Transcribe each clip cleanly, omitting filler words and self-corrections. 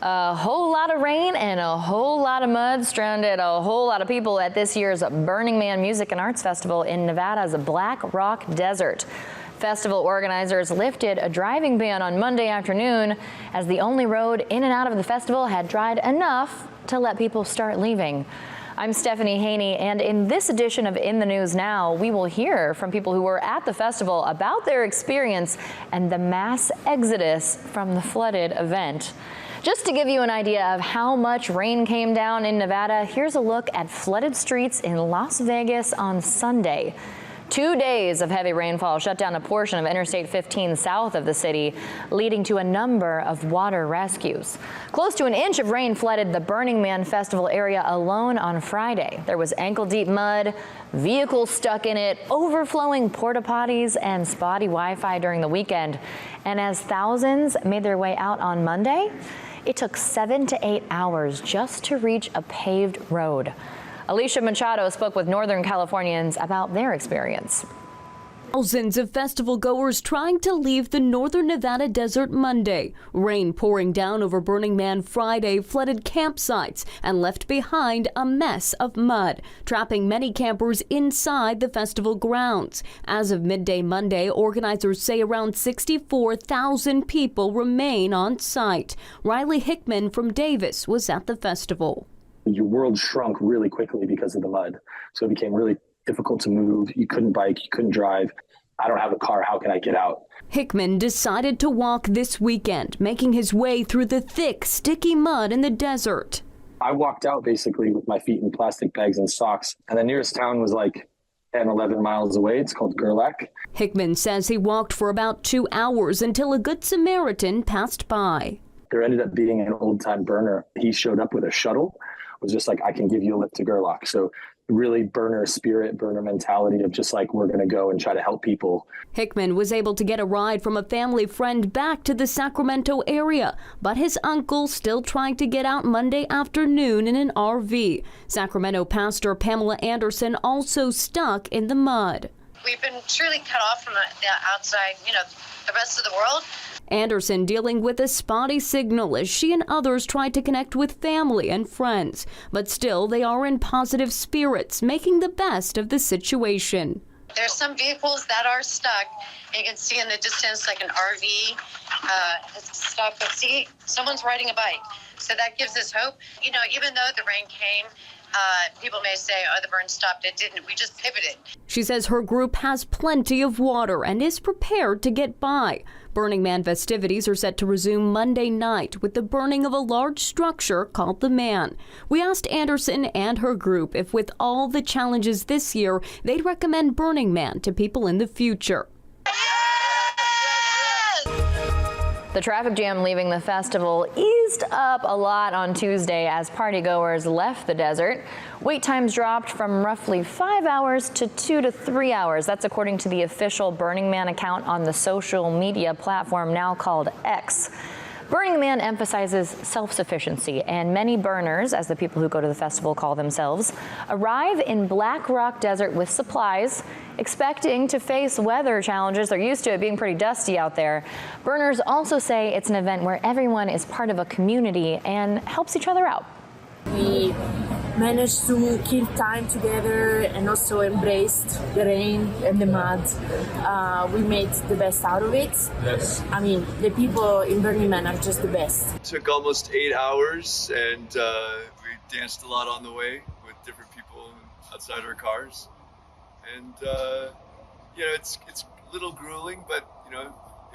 A whole lot of rain and a whole lot of mud stranded a whole lot of people at this year's Burning Man Music and Arts Festival in Nevada's Black Rock Desert. Festival organizers lifted a driving ban on Monday afternoon as the only road in and out of the festival had dried enough to let people start leaving. I'm Stephanie Haney, and in this edition of In the News Now, we will hear from people who were at the festival about their experience and the mass exodus from the flooded event. Just to give you an idea of how much rain came down in Nevada, here's a look at flooded streets in Las Vegas on Sunday. 2 days of heavy rainfall shut down a portion of Interstate 15 south of the city, leading to a number of water rescues. Close to an inch of rain flooded the Burning Man Festival area alone on Friday. There was ankle-deep mud, vehicles stuck in it, overflowing porta potties, and spotty Wi-Fi during the weekend. And as thousands made their way out on Monday, it took 7 to 8 hours just to reach a paved road. Alicia Machado spoke with Northern Californians about their experience. Thousands of festival goers trying to leave the northern Nevada desert Monday. Rain pouring down over Burning Man Friday flooded campsites and left behind a mess of mud, trapping many campers inside the festival grounds. As of midday Monday, organizers say around 64,000 people remain on site. Riley Hickman from Davis was at the festival. Your world shrunk really quickly because of the mud. So it became really difficult to move. You couldn't bike, you couldn't drive. I don't have a car, how can I get out? Hickman decided to walk this weekend, making his way through the thick, sticky mud in the desert. I walked out basically with my feet in plastic bags and socks. And the nearest town was like 10, 11 miles away. It's called Gerlach. Hickman says he walked for about 2 hours until a Good Samaritan passed by. There ended up being an old-time burner. He showed up with a shuttle. Was just like, I can give you a lift to Gerlach. So really burner spirit, burner mentality of just like, we're going to go and try to help people. Hickman was able to get a ride from a family friend back to the Sacramento area, but his uncle still trying to get out Monday afternoon in an RV. Sacramento pastor Pamela Anderson also stuck in the mud. We've been truly cut off from the outside, the rest of the world. Anderson dealing with a spotty signal as she and others tried to connect with family and friends. But still, they are in positive spirits, making the best of the situation. There's some vehicles that are stuck. You can see in the distance like an RV is stuck, but see, someone's riding a bike. So that gives us hope. Even though the rain came, people may say, oh, the burn stopped. It didn't. We just pivoted. She says her group has plenty of water and is prepared to get by. Burning Man festivities are set to resume Monday night with the burning of a large structure called the Man. We asked Anderson and her group if with all the challenges this year, they'd recommend Burning Man to people in the future. The traffic jam leaving the festival eased up a lot on Tuesday as partygoers left the desert. Wait times dropped from roughly 5 hours to 2 to 3 hours. That's according to the official Burning Man account on the social media platform now called X. Burning Man emphasizes self-sufficiency, and many burners, as the people who go to the festival call themselves, arrive in Black Rock Desert with supplies, expecting to face weather challenges. They're used to it being pretty dusty out there. Burners also say it's an event where everyone is part of a community and helps each other out. We managed to kill time together and also embraced the rain and the mud. We made the best out of it. Yes. I mean, the people in Burning Man are just the best. It took almost 8 hours, and we danced a lot on the way with different people outside our cars. And it's a little grueling, but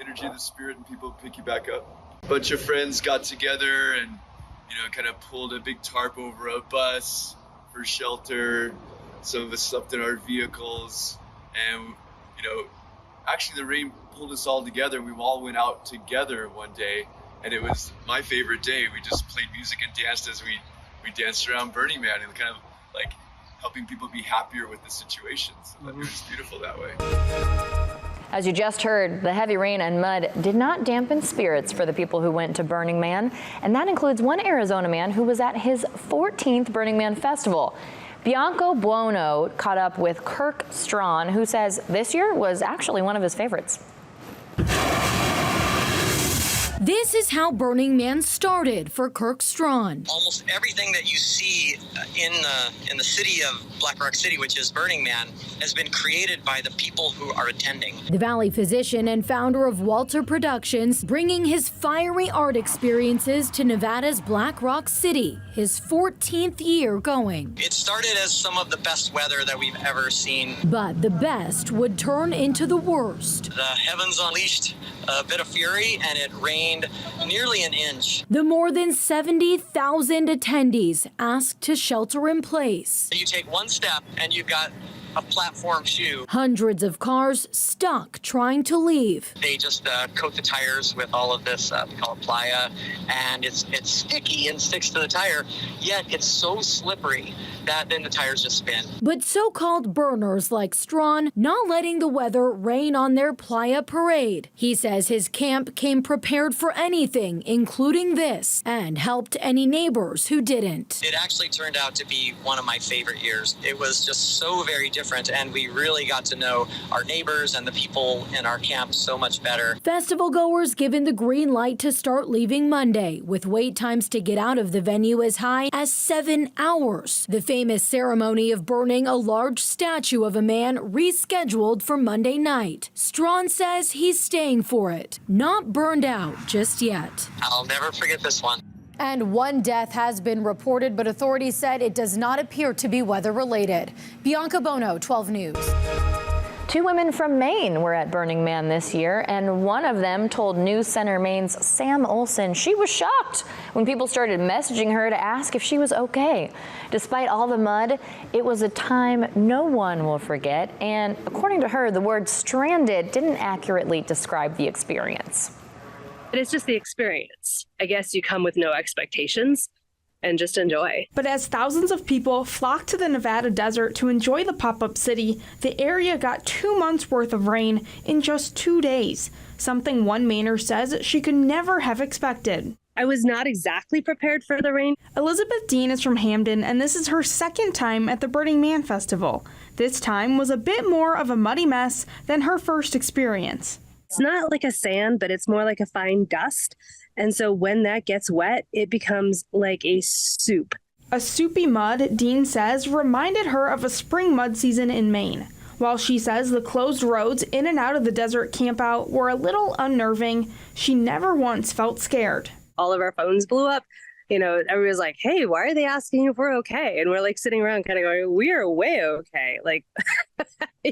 energy of the spirit and people pick you back up. A bunch of friends got together and kind of pulled a big tarp over a bus for shelter. Some of us slept in our vehicles, and actually the rain pulled us all together. We all went out together one day, and it was my favorite day. We just played music and danced as we danced around Burning Man, and kind of like helping people be happier with the situations. It was beautiful that way. As you just heard, the heavy rain and mud did not dampen spirits for the people who went to Burning Man, and that includes one Arizona man who was at his 14th Burning Man festival. Bianco Buono caught up with Kirk Strawn, who says this year was actually one of his favorites. This is how Burning Man started for Kirk Strawn. Almost everything that you see in the city of Black Rock City, which is Burning Man, has been created by the people who are attending. The Valley physician and founder of Walter Productions, bringing his fiery art experiences to Nevada's Black Rock City, his 14th year going. It started as some of the best weather that we've ever seen. But the best would turn into the worst. The heavens unleashed a bit of fury and it rained nearly an inch. The more than 70,000 attendees asked to shelter in place. You take one step and you've got a platform shoe. Hundreds of cars stuck trying to leave. They just coat the tires with all of this, we call it playa, and it's sticky and sticks to the tire, yet it's so slippery that then the tires just spin. But so-called burners like Strawn not letting the weather rain on their playa parade. He says his camp came prepared for anything, including this, and helped any neighbors who didn't. It actually turned out to be one of my favorite years. It was just so very different, and we really got to know our neighbors and the people in our camp so much better. Festival goers given the green light to start leaving Monday, with wait times to get out of the venue as high as 7 hours. The famous ceremony of burning a large statue of a man rescheduled for Monday night. Strawn says he's staying for it, not burned out just yet. I'll never forget this one. And one death has been reported, but authorities said it does not appear to be weather-related. Bianca Bono, 12 News. 2 women from Maine were at Burning Man this year, and one of them told News Center Maine's Sam Olson she was shocked when people started messaging her to ask if she was okay. Despite all the mud, it was a time no one will forget, and according to her, the word stranded didn't accurately describe the experience. It's just the experience. I guess you come with no expectations and just enjoy. But as thousands of people flocked to the Nevada desert to enjoy the pop-up city, the area got 2 months worth of rain in just 2 days, something one Mainer says she could never have expected. I was not exactly prepared for the rain. Elizabeth Dean is from Hamden, and this is her second time at the Burning Man Festival. This time was a bit more of a muddy mess than her first experience. It's not like a sand, but it's more like a fine dust. And so when that gets wet, it becomes like a soup. A soupy mud, Dean says, reminded her of a spring mud season in Maine. While she says the closed roads in and out of the desert campout were a little unnerving, she never once felt scared. All of our phones blew up. You know, everybody's like, hey, why are they asking if we're okay? And we're like sitting around kind of going, we are way okay. Like,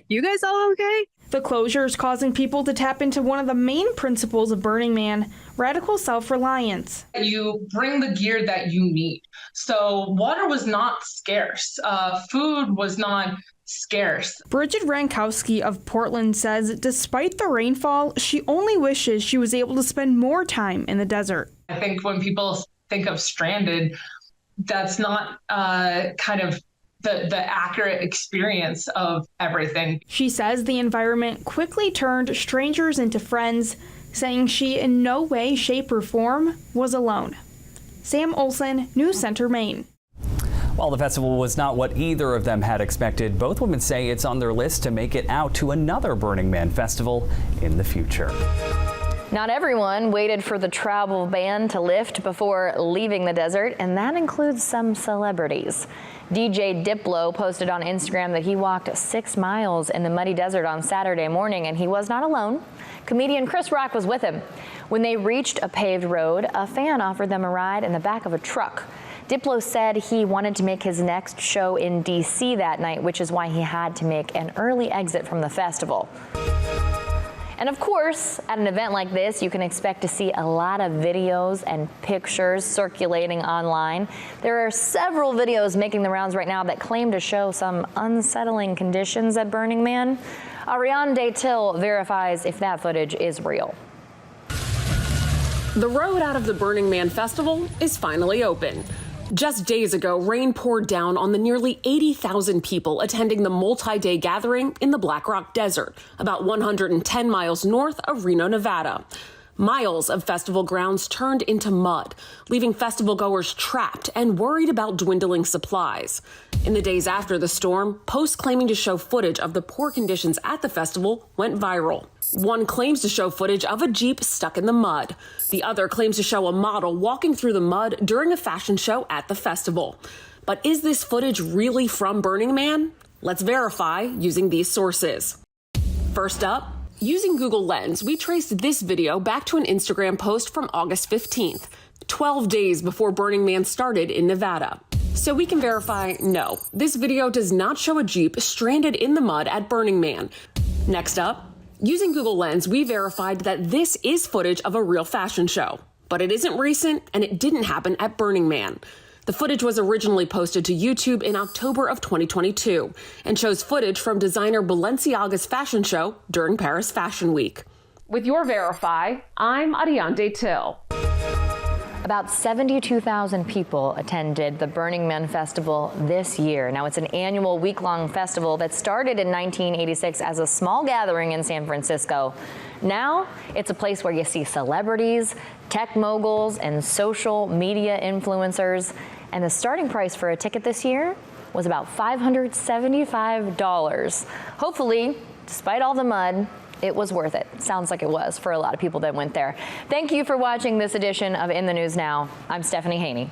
you guys all okay? The closures causing people to tap into one of the main principles of Burning Man, radical self-reliance. You bring the gear that you need. So water was not scarce. Food was not scarce. Bridget Rankowski of Portland says despite the rainfall, she only wishes she was able to spend more time in the desert. I think when people think of stranded, that's not kind of the accurate experience of everything. She says the environment quickly turned strangers into friends, saying she in no way, shape, or form was alone. Sam Olson, News Center, Maine. While the festival was not what either of them had expected, both women say it's on their list to make it out to another Burning Man festival in the future. Not everyone waited for the travel ban to lift before leaving the desert, and that includes some celebrities. DJ Diplo posted on Instagram that he walked 6 miles in the muddy desert on Saturday morning, and he was not alone. Comedian Chris Rock was with him. When they reached a paved road, a fan offered them a ride in the back of a truck. Diplo said he wanted to make his next show in D.C. that night, which is why he had to make an early exit from the festival. And of course, at an event like this, you can expect to see a lot of videos and pictures circulating online. There are several videos making the rounds right now that claim to show some unsettling conditions at Burning Man. Ariane Daytil verifies if that footage is real. The road out of the Burning Man Festival is finally open. Just days ago, rain poured down on the nearly 80,000 people attending the multi-day gathering in the Black Rock Desert, about 110 miles north of Reno, Nevada. Miles of festival grounds turned into mud, leaving festival goers trapped and worried about dwindling supplies. In the days after the storm, posts claiming to show footage of the poor conditions at the festival went viral. One claims to show footage of a Jeep stuck in the mud. The other claims to show a model walking through the mud during a fashion show at the festival. But is this footage really from Burning Man? Let's verify using these sources. First up, using Google Lens, we traced this video back to an Instagram post from August 15th, 12 days before Burning Man started in Nevada. So we can verify, no, this video does not show a Jeep stranded in the mud at Burning Man. Next up, using Google Lens, we verified that this is footage of a real fashion show, but it isn't recent and it didn't happen at Burning Man. The footage was originally posted to YouTube in October of 2022 and shows footage from designer Balenciaga's fashion show during Paris Fashion Week. With your Verify, I'm Ariande Till. About 72,000 people attended the Burning Man Festival this year. Now, it's an annual week-long festival that started in 1986 as a small gathering in San Francisco. Now, it's a place where you see celebrities, tech moguls, and social media influencers. And the starting price for a ticket this year was about $575. Hopefully, despite all the mud, it was worth it. Sounds like it was for a lot of people that went there. Thank you for watching this edition of In the News Now. I'm Stephanie Haney.